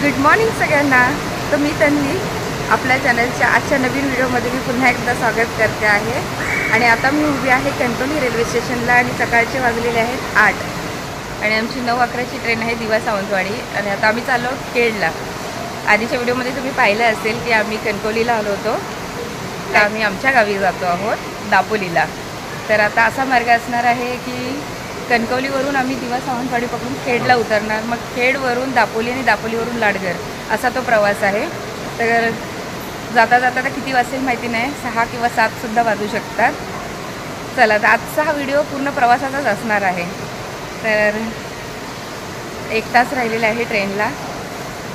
Good morning सगळ्यांना. तर मी तन्वी आपल्या चॅनलच्या आजच्या नवीन व्हिडिओमध्ये मी पुन्हा एकदा स्वागत करते आहे. आणि आता मी उभी आहे कणकवली रेल्वे स्टेशनला आणि सकाळचे वाजलेले आहेत 8 आणि आमची 9:11ची ट्रेन आहे दिवा सावंतवाडी. आणि आता आम्ही चाललो खेडला. आधीच्या व्हिडिओमध्ये तुम्ही पाहिलं असेल की आम्ही कणकवलीला आलो होतो, तर आम्ही आमच्या गावी जातो आहोत दापोलीला. तर आता असा मार्ग असणार आहे की कणकवलीवरून आम्ही दिवा सावंतवाडी पकडून खेडला उतरणार, मग खेडवरून दापोली आणि दापोलीवरून लाडघर असा तो प्रवास आहे. तर जाता जाता तर किती वाजेल माहिती नाही, 6 किंवा 7सुद्धा वाजू शकतात. चला, तर आजचा हा व्हिडिओ पूर्ण प्रवासाचाच असणार आहे. तर 1 तास राहिलेला आहे ट्रेनला,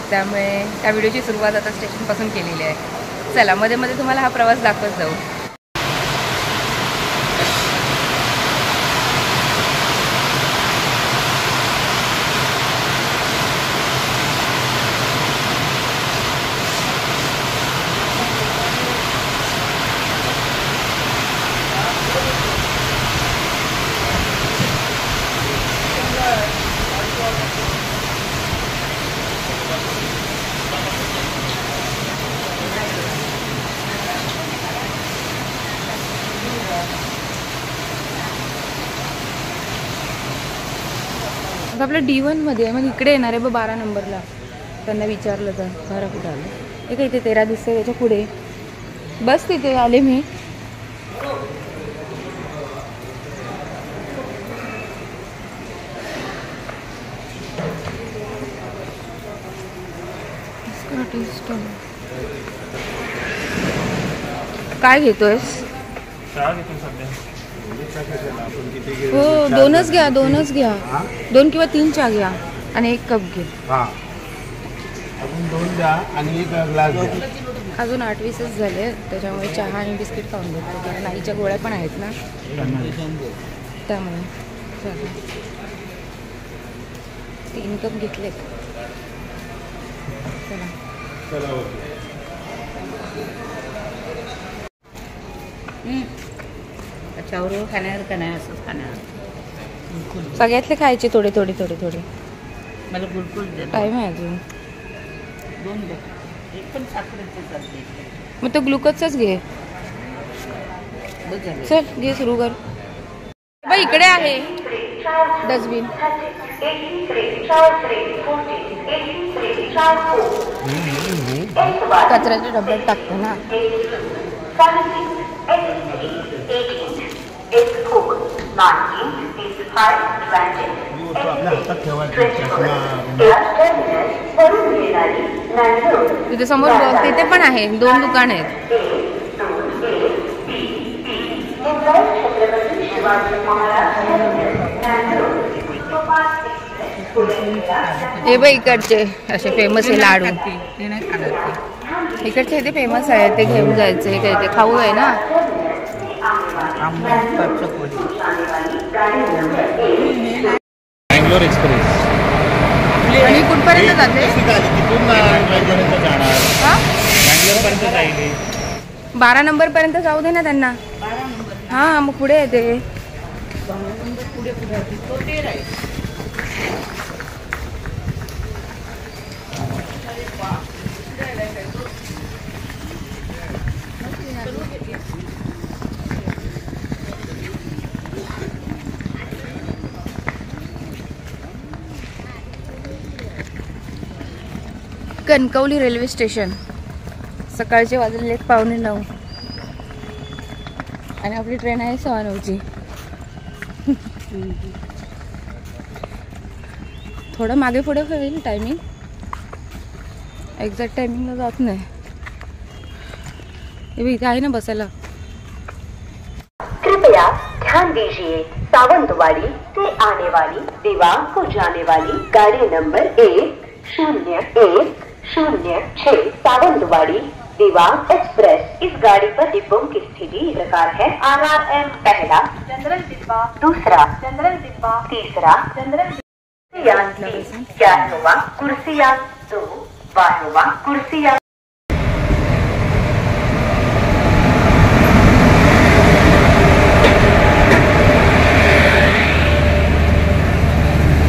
त्यामुळे त्या व्हिडिओची सुरुवात आता स्टेशनपासून केलेली आहे. चला, मध्ये मध्ये तुम्हाला हा प्रवास दाखवत जाऊ. आपलं D1मध्ये आहे, मग इकडे येणार आहे 12 नंबरला. त्यांना विचारलं तर 12 कुठं आलं, हे काय इथे 13 दिसते, त्याच्या पुढे बस. तिथे आले मी. काय घेतोयस? हो, दोनच घ्या 2 किंवा 3 चहा घ्या आणि 1 कप घे. अजून 2 द्या आणि 1 ग्लास द्या. अजून 8:20च झाले, त्याच्यामुळे चहा आणि बिस्किट खाऊन घेतो, कारण आईच्या गोळ्या पण आहेत ना, त्यामुळे 3 कप घेतले. चला. त्याच्यावर खाण्यावर का नाही, असंच खाण्यावर सगळ्यातले खायचे थोडे. मला बिलकुल टाईम आहे अजून. 2 द्या, 1 पण साखरेचे चालते. मग तो ग्लुकोजचाच घे. चल घे, सुरू कर. बाई इकडे आहे डस्टबिन. कचऱ्याच्या डब्यात टाकतो ना. तिथे समोर तिथे पण आहे, 2 दुकान आहेत. हे बाई इकडचे असे फेमस आहे लाडू. इकडचे हे ते फेमस आहे, ते घेऊन जायचं. हे काय ते खाऊ आहे ना. बँगलोर एक्सप्रेस. आणि कुठपर्यंत जाते? बँगलोरपर्यंत जाईल. 12 नंबरपर्यंत जाऊ दे ना त्यांना. हां, मग पुढे येते. Kankavli railway station. सकाळचे वाजलेले 8:45 आणि आपली ट्रेन आहे 9:15ची. थोडं मागे पुढे होईल टायमिंग, एक्झॅक्ट टायमिंगला जात नाही. हे इथे आहे ना बसायला. कृपया ध्यान दीजिए, सावंतवाड़ी से आने वाली दीवा को जाने वाली गाड़ी नंबर 10106 सावंतवाड़ी दीवा एक्सप्रेस। इस गाड़ी पर डिब्बों की स्थिति इस प्रकार है: RRM पहला जनरल डिब्बा, दूसरा जनरल डिब्बा, तीसरा जनरल कुर्सियां 11वां, कुर्सियां 2 12वां, कुर्सियां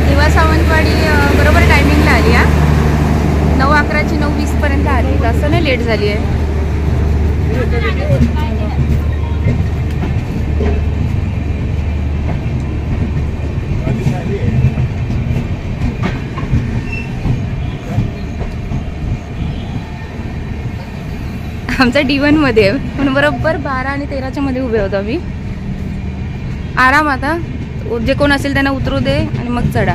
दिवा सावंतवाडी बरोबर टायमिंगला आली. 9 लेट झाली आहे. आमचा D1 मध्ये आहे म्हणून बरोबर 12 आणि 13च्या मध्ये उभे होतो आम्ही. आराम आता जे कोण असेल त्यांना उतरू दे आणि मग चढा.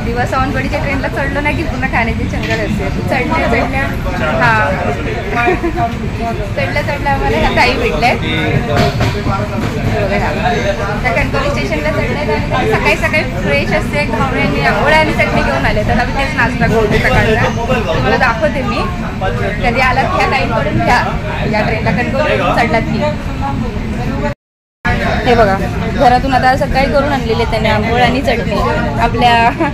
दिवा सावंतवाडीच्या ट्रेनला चढलो नाही की पुन्हा खाण्याची चंगल असते. चढल्या आम्हाला ह्या ताई भेटल्या. त्या कणकवली स्टेशनला चढल्या. सकाळी फ्रेश असते. घावण्यांनी आंबोळ्या आणि चटणी घेऊन आले. तर आम्ही तेच नाश्ता करतो सकाळचा. तुम्हाला दाखवते मी. कधी आलात ह्या ताईंकडून घ्या. या ट्रेनला कणकवलीवरून चढलात की. हे बघा घरातून आता सकाळी करून आणलेले त्याने आंबोळ आणि चटणी. आपल्या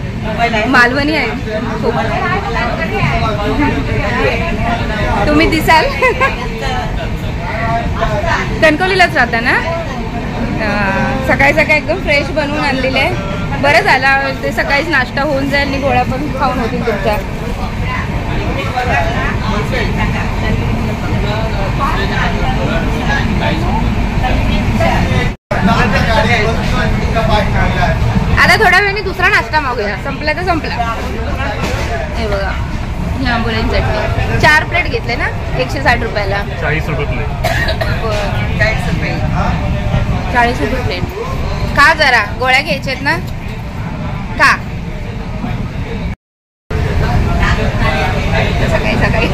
मालवणी आहे खूप. तुम्ही दिसाल कणकवलीलाच राहता ना. सकाळी एकदम फ्रेश बनवून आणलेले आहे. बरं झालं ते सकाळीच नाश्ता होऊन जाईल आणि गोळ्या पण खाऊन होतील तुमच्या. आता थोड्या वेळाने दुसरा नाश्ता मागूया. संपला तर संपला. हे बघा ही आंबोळ्यांची चटणी 4 प्लेट घेतले ना 160 रुपयाला. 40 रुपये प्लेट. 40 रुपये प्लेट. का जरा गोळ्या घ्यायच्यात ना का. सकाळी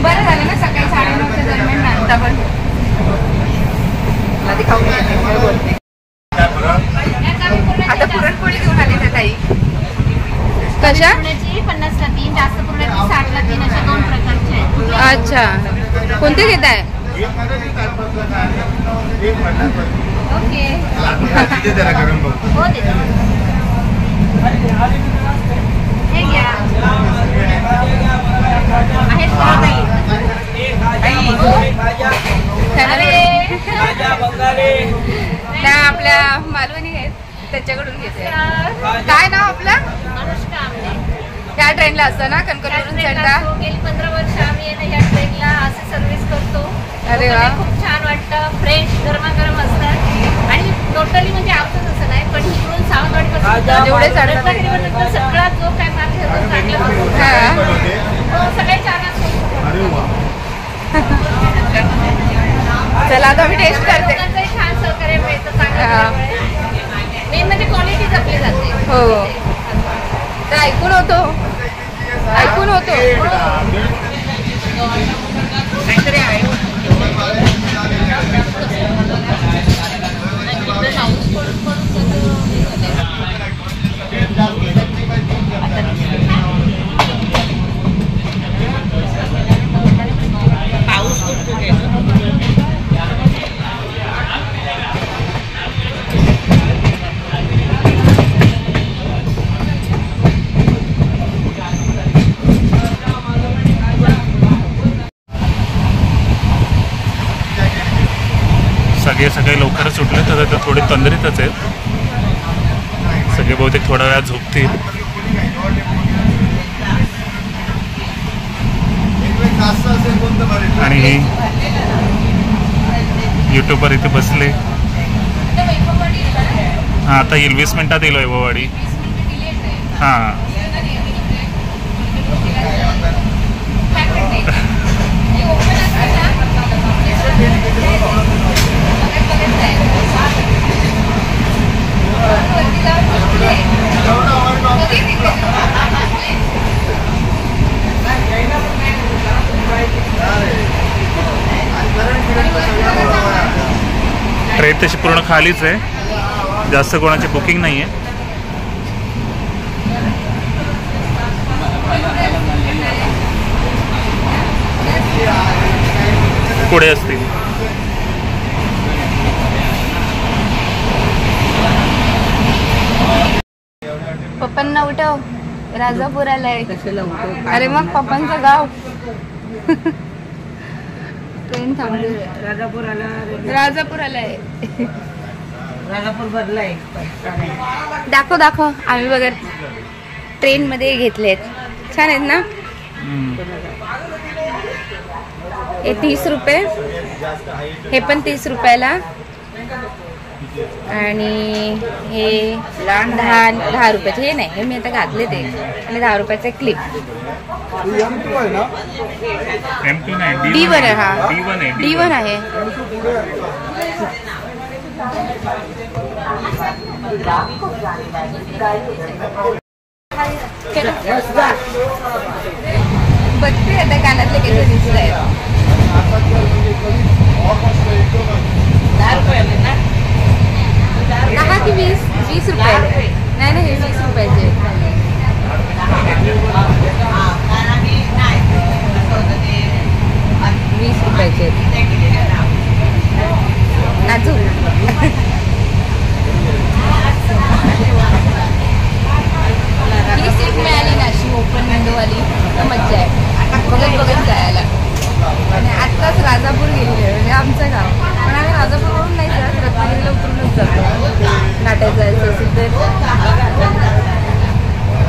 बरं झालं ना सकाळी 9:30च्या दरम्यान नाश्ता पण. आधी खाऊन बोलते. आता पुरणपोळी घेऊन आली त्या ताई. कशा 50 ला 3, जास्त पुरणाची 60 ला 3 अशा 2 प्रकारचे आहेत. अच्छा कोणते घेत आहे. ओके हो दे हे घ्या. त्या आपल्या मालवणी आहेत त्याच्याकडून घेते. काय नाव आपलं. अनुष्का आमने. त्या ट्रेनला असतं ना कणकवलीवरून चढता. गेली 15 वर्ष आम्ही या ट्रेनला असे सर्व्हिस करतो. अरे वा. खूप छान वाटतं. फ्रेश गरमागरम असतात आणि टोटली म्हणजे आमचंच असं नाही पण इकडून सावंतवाडीपासून जेवढे चढतात सगळा जो काय माल घेतो चांगलं सगळे छान असतो. चला आता मी टेस्ट करते. छान सहकार्य मिळतं चांगलं. मेन म्हणजे क्वालिटी जपली जाते. हो तर ऐकून होतो. काहीतरी आहे. पाऊस पडतो काय. सगळे लवकरच सुटले तर ते थोडे तंद्रीतच आहेत. सगळे बहुतेक थोड्या वेळात झोपतील. आणि ही यूट्यूबवर इथे बसले. हां आता येईल 20 मिनिटात येईल वैभववाडी. हां ट्रेन तशी पूर्ण खालीच आहे. जास्त कोणाची बुकिंग नाही आहे. पुढे असतील. पप्पांना उठव, राजापूर आलाय. कशाला उठव? अरे मग पप्पांचं गाव. ट्रेन थांबली. राजापूर आला. राजापूर आलाय. राजापूर भरलाय. दाखव दाखव. आम्ही बघा ट्रेन मध्ये घेतलेत. छान आहेत ना. हे 30 रुपये, हे पण 30 रुपयाला. आणि हे 10 रुपयाचे. हे नाही, हे मी आता घातले ते. आणि 10 रुपयाचे क्लिप. D1 आहे. हा D1 आहे. बघते आता कानातले किती दिसत आहेत. 10 की 20 रुपये. नाही नाही, हे 20 रुपयाचे. 20 रुपयाचे नाजूक. ही सीट मिळाली ना अशी ओपन विंडोवाली, तर मज्जा आहे बघत बघत जायला. आणि आत्ताच राजापूर गेलेले, म्हणजे आमचं गाव. पण आम्ही राजापूरवरून नाही जात, रत्नागिरीला उतरूनच जातो नाट्यात जायचं असेल तर.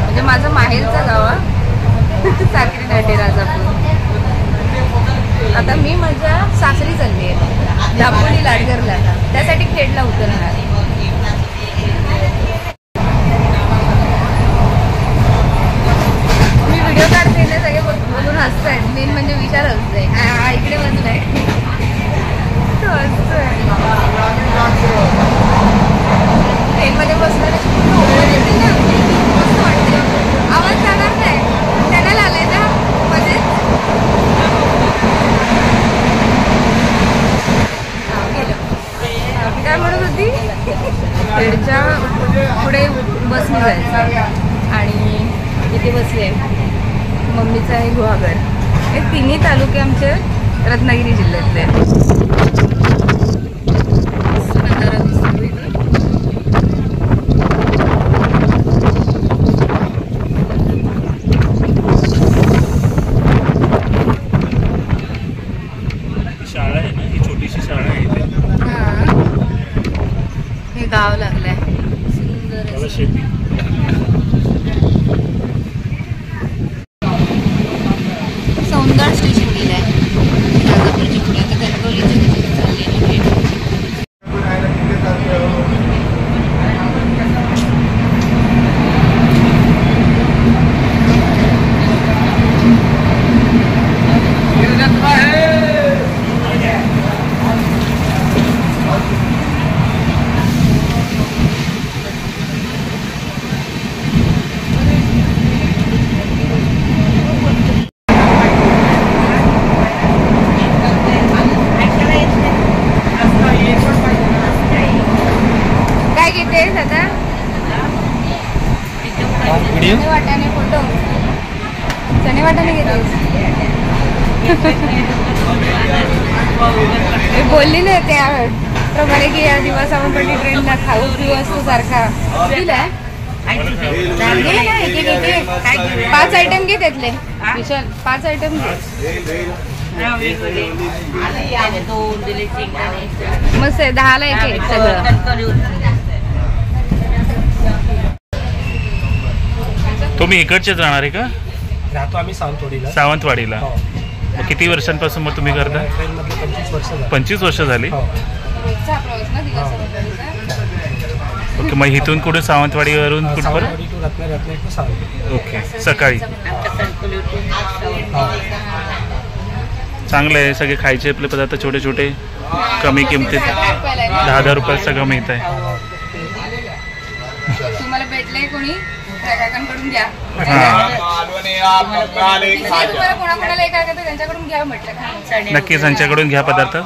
म्हणजे माझं माहेरचं गाव आहे साक्री नाटे राजापूर. आता मी माझ्या सासरी चालली आहे दापोली लाडगरला, त्यासाठी खेडला उतरणार. मी व्हिडिओ काढते ना, सगळे बघून हसतायत. मेन म्हणजे विचार हसतोय. हा इकडे बसलाय, तो हसतोय. ट्रेनमध्ये बसल्याने मस्त वाटते. आवाज जाणार नाही, चॅनल आलाय ना मध्ये. काय म्हणत होती, खेडच्या पुढे बसने जायचं. आणि इथे बसले मम्मीचं आहे गुहागर. हे तिन्ही तालुके आमचे रत्नागिरी जिल्ह्यातले. शाळा आहे ना, ही छोटीशी शाळा आहे इथे. हे गाव लागलंय सुंदर. शेती. सौंदर्य स्टेशन गेलंय राजापूरच्या पुढे. आता गणगौलीचं चालली. काय घेतेस आता? चणे वाटाणे फोटो. चणे वाटाणे घेतेस? मी बोलली ना त्याप्रमाणे की या दिवस आपण पण ट्रेनला खाऊ पिऊ असतो सारखा. दिलाय 5 आयटम घे त्यातले. विशाल 5 आयटम घे. मस्त आहे. 10ला एक आहे सगळं. तुम्ही इकडचे जाणार आहे का? राहतो आम्ही सावंतवाडीला. सावंतवाडीला. मग किती वर्षांपासून मग तुम्ही करता? ट्रेनमधले 25 वर्ष झाली. 25 वर्ष झाली. रोजचा प्रवास ना दिवस. ओके. मग इथून कुठे सावंतवाडीवरून कुठपर्यंत? Sawantwadi to Ratnagiri to Sawantwadi. Okay. सकाळी चांगलं आहे. सगळे खायचे आपले पदार्थ छोटे छोटे कमी किमतीत 10,000 रुपयात सगळं मिळत आहे. तुम्हाला भेटलंय कोणी काकांकडून घ्या. तुम्हाला कोणाकोणाला एका त्यांच्याकडून घ्या म्हटलं. नक्कीच त्यांच्याकडून घ्या पदार्थ.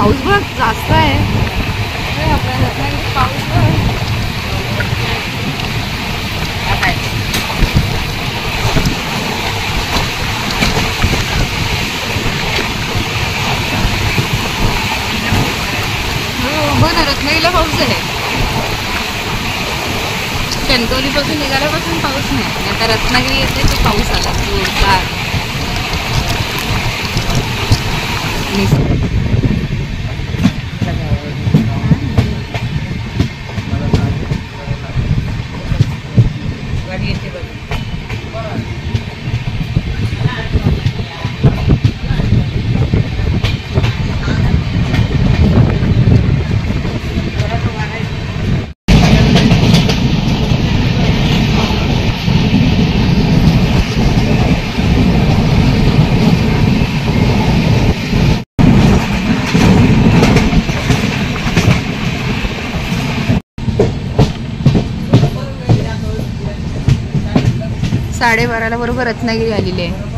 पाऊस बघ जास्त आहे. आपल्या रत्नागिरीत पाऊस बघ. बघ ना रत्नागिरीला पाऊस आहे. कणकवलीपासून निघाल्यापासून पाऊस नाही. आता रत्नागिरी येते तो पाऊस आला जोरदार. गाडी येते बघ. साडेबाराला बरोबर रत्नागिरी आलेली आहे.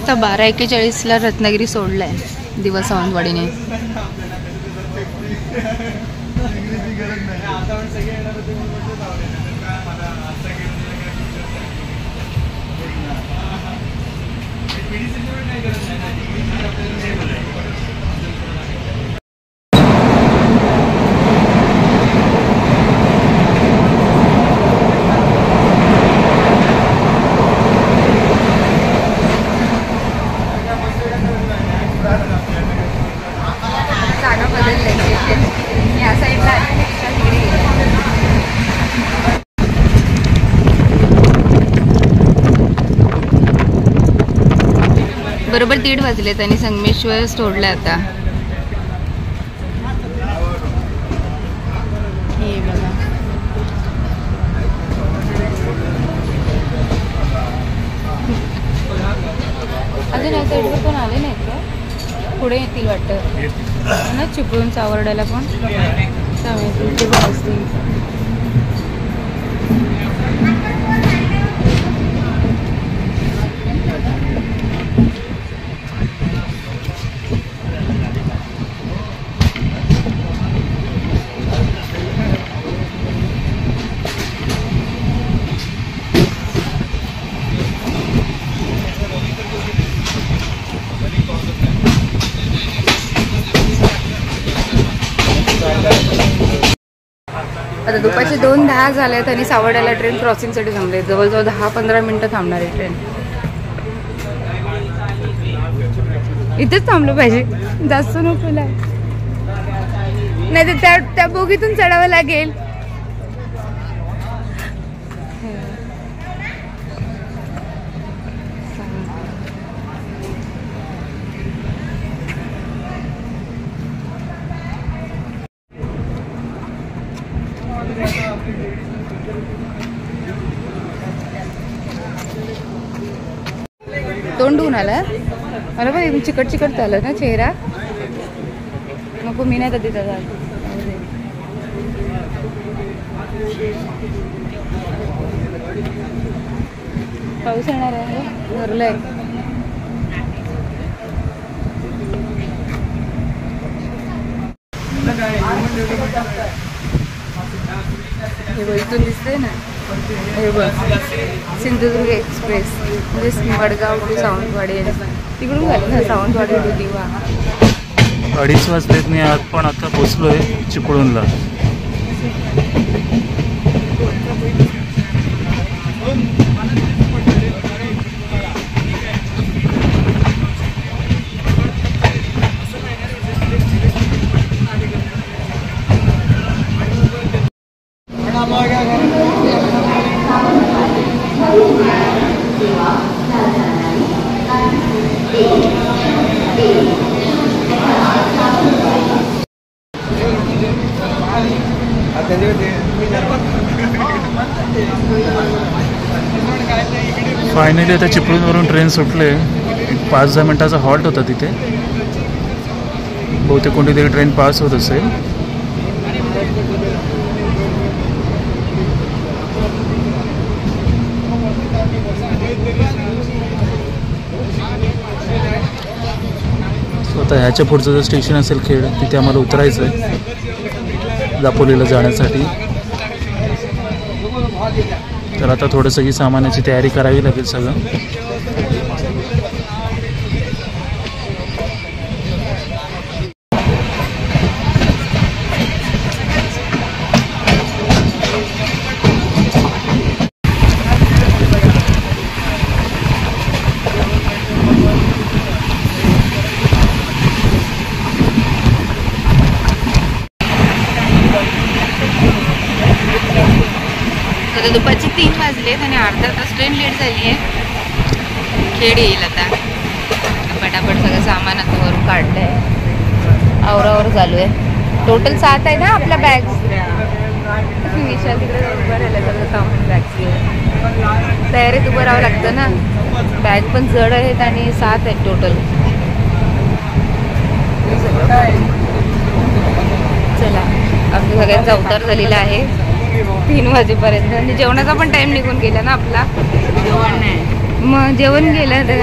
आता 12:41ला रत्नागिरी सोडलाय दिवा सावंतवाडीने. जागा बदलली या साईडला बरोबर 1:30 वाजले. त्यांनी संगमेश्वर सोडलं आता. हे बघा अजून या साईडवर पण आले नाहीत का? पुढे येतील वाटतं ना चिपळूण चावरड्याला पण असतील. आता दुपारचे 2:10 झालेत आणि सावर्ड्याला ट्रेन क्रॉसिंगसाठी थांबले. जवळजवळ 10-15 मिनिटं थांबणार आहे ट्रेन. इथेच थांबलं पाहिजे, जास्त नको नाही तर त्या बोगीतून चढावं लागेल. तोंड धुवून आला मला पण चिकट झालं ना चेहरा. नको मी नाही तर तिथं जात. पाऊस येणार आहे भरलंय. हे बघ इथून दिसतंय ना, हे बघ सिंधुदुर्ग एक्सप्रेस म्हणजे वडगाव टू सावंतवाडी. तिकडून झाली ना सावंतवाडी टू दिवा. 2:30 वाजलेत मी पण आता पोचलोय चिपळूणला. फायनली आता चिपळूणवरून ट्रेन सुटले. 5-10 मिनटाचा हॉल्ट होता तिथे. बहुतेक कोणतीतरी ट्रेन पास होत असेल. आता ह्याच्या पुढचं जर स्टेशन असेल खेड, तिथे आम्हाला उतरायचं आहे दापोलीला जाण्यासाठी. तर आता थोडं सगळी सामानाची तयारी करावी लागेल सगळं. आता दुपारचे 3 वाजलेत आणि अर्धा तास ट्रेन लेट झाली आहे. खेड येईल आता. पटापट सगळं सामान आता वरून काढलं आहे. आवरावर चालू आहे. टोटल 7 आहे ना आपल्या बॅग्स. विशाल तिकडे उभं राहिलं सगळं सामान बॅग्स. तयारीत उभं राहावं लागतं ना. बॅग पण जड आहेत आणि 7 आहेत टोटल. चला आपल्या सगळ्यांचा अवतार झालेला आहे 3 वाजेपर्यंत. आणि जेवणाचा पण टाइम निघून गेला ना आपला. जेवण नाही मग जेवण गेलं तर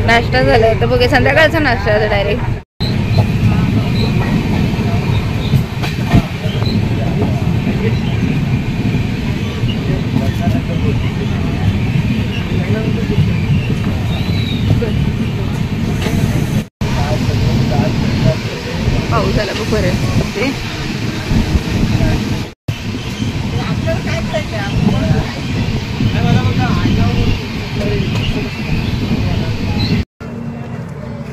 नाश्ता झाला तर बघा संध्याकाळचा नाश्ता आता डायरेक्ट. पाऊस आला बघ परत.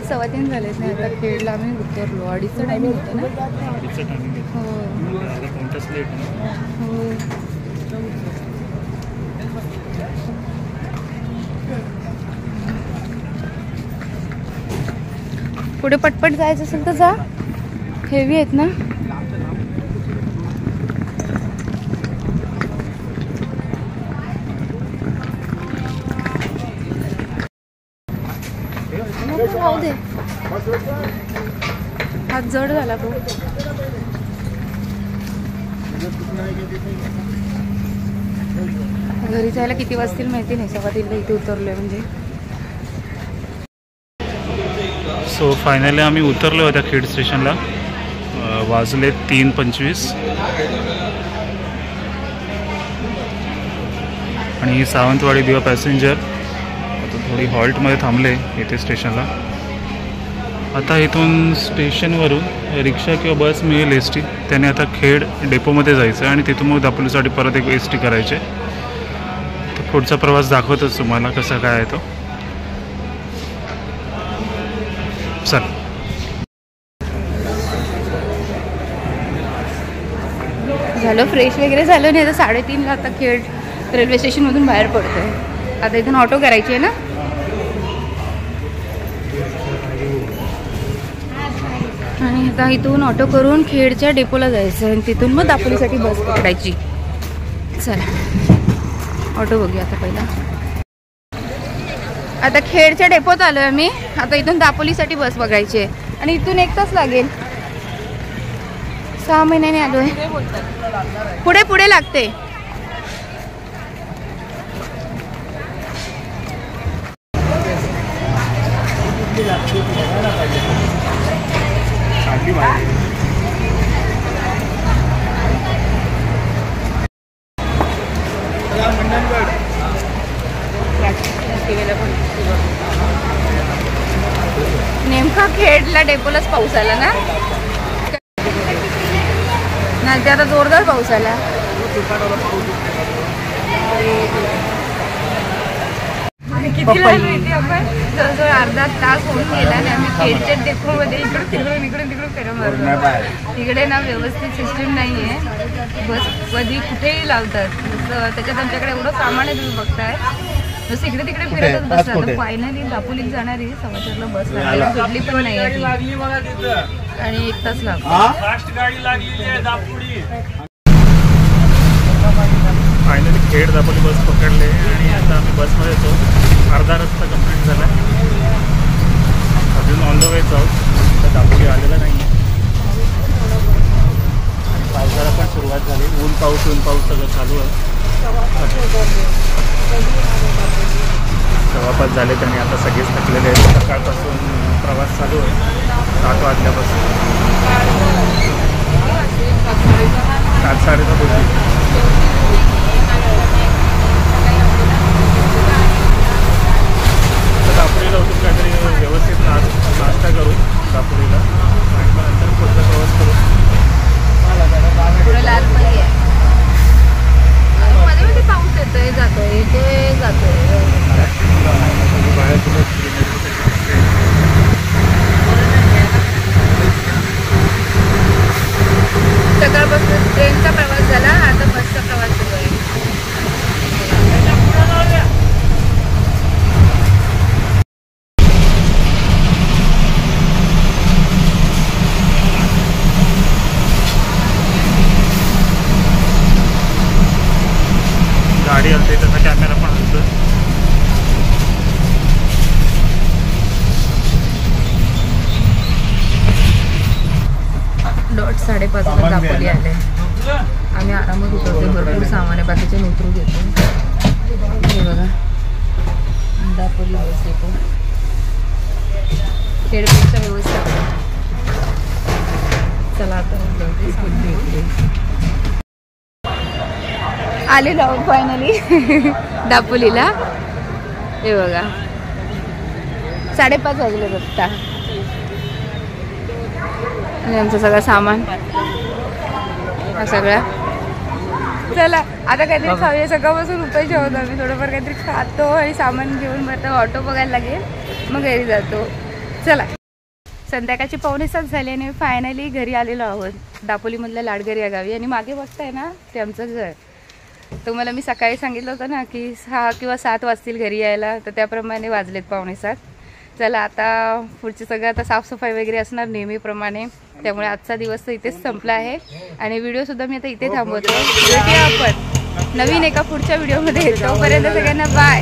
सव्वा 3 झालेत नाही आता. खेडला आम्ही उतरलो. 2:30चं टायमिंग होतं ना. हो हो. पुढे पटपट जायचं असेल तर जा. हेवी आहेत ना. राहू दे. हात जड झाला खूप. घरी जायला किती वाजतील माहिती नाही. 3:15 इथे उतरलोय म्हणजे. सो फायनली आम्ही उतरलो होत्या खेड स्टेशनला. वाजले 3:25 आणि सावंतवाडी दिवा पॅसेंजर आता थोडी हॉल्टमध्ये थांबले इथे स्टेशनला. आता इथून स्टेशनवरून रिक्षा किंवा बस मिळेल एस टी. त्याने आता खेड डेपोमध्ये जायचं आणि तिथून मग दापोलीसाठी परत एक एस टी करायचे. तर पुढचा प्रवास दाखवतच तुम्हाला कसा काय आहे तो. चल झालं फ्रेश वगैरे झालं नाही तर 3:30ला आता खेड रेल्वे स्टेशनमधून बाहेर पडतोय. आता इथून ऑटो करायची आहे ना. आणि आता इथून ऑटो करून खेडच्या डेपोला जायचं आणि तिथून मग दापोलीसाठी बस पकडायची. चला ऑटो बघूया आता पहिला. आता खेडच्या डेपोत आलो आहे मी. आता इथून दापोलीसाठी बस बघायची आहे आणि इथून 1 तास लागेल. 6 महिन्याने आलो आहे. पुढे पुढे लागते. नेमका खेडला डेपोलाच पाऊस आला ना. नाही ते आता जोरदार पाऊस आला. किती लागलो इथे आपण. जवळजवळ अर्धा तास होऊन गेला आणि आम्ही खेडच्या डेपोमध्ये इकडून तिकडून फिरून मारलो. तिकडे ना व्यवस्थित सिस्टीम नाही आहे. बस कधी कुठेही लावतात. त्याच्यात आमच्याकडे एवढं सामान आहे तुम्ही बघताय. बस इकडे तिकडे फिरतच बसतात. फायनली दापोलीत जाणारी 4:15ला बस लागली. भेटली पण नाही आणि 1 तास लागतो. फायनली खेड दापोली बस पकडले आणि आता आम्ही बसमध्ये येतो. अर्धा रस्ता कंप्लीट झाला. अजून ऑन द वे जाऊ. तर दापोली आलेला नाही आहे. आणि पावसाला पण सुरुवात झाली. ऊन पाऊस सगळं चालू आहे. 5:15 झाले आणि आता सगळेच थकलेले आहेत. सकाळपासून प्रवास चालू आहे 7 वाजल्यापासून. 7:30 होती. तर दापोलीला उठून काहीतरी व्यवस्थित नाश्ता करू दापोलीला आणि मग नंतर पुढचा प्रवास करू. पुढे लाल परी आहे. मध्ये मध्ये पाऊस येतोय जातोय ते जातोय. सकाळपासून ट्रेनचा प्रवास झाला. आता बसचा प्रवास सुरू आहे. गाडी हलते त्याचा कॅमेरा पण हलतो. डॉट 5:30 दापोली आले. आम्ही आरामात उतरतो. भरपूर सामान आहे. बाकीचे उतरू घेतो. हे बघा दापोली बस डेपो. खेडपेक्षा व्यवस्थित. चला आता आलेलो आहोत फायनली दापोलीला. हे बघा 5:30 वाजले बघता. आणि आमचं सगळं सामान हा सगळा. चला आता काहीतरी खाऊया. सकाळपासून उपाशी आहोत आम्ही. थोडंफार काहीतरी खातो आणि सामान घेऊन मग ऑटो बघायला लागेल. मग घरी जातो. चला संध्याकाळची 6:45 झाली आणि फायनली घरी आलेलो आहोत दापोलीमधल्या लाडघर या गावी. आणि मागे बघताय ना ते आमचं घर. तुम्हाला मी सकाळी सांगितलं होतं ना की 6 किंवा 7 वाजतील घरी यायला. तर त्याप्रमाणे वाजलेत 6:45. चला आता पुढचे सगळं आता साफसफाई वगैरे असणार नेहमीप्रमाणे. त्यामुळे आजचा दिवस तर इथेच संपला आहे आणि व्हिडिओसुद्धा मी आता इथे थांबवतो. भेटूया आपण नवीन एका पुढच्या व्हिडिओमध्ये. तोपर्यंत सगळ्यांना बाय.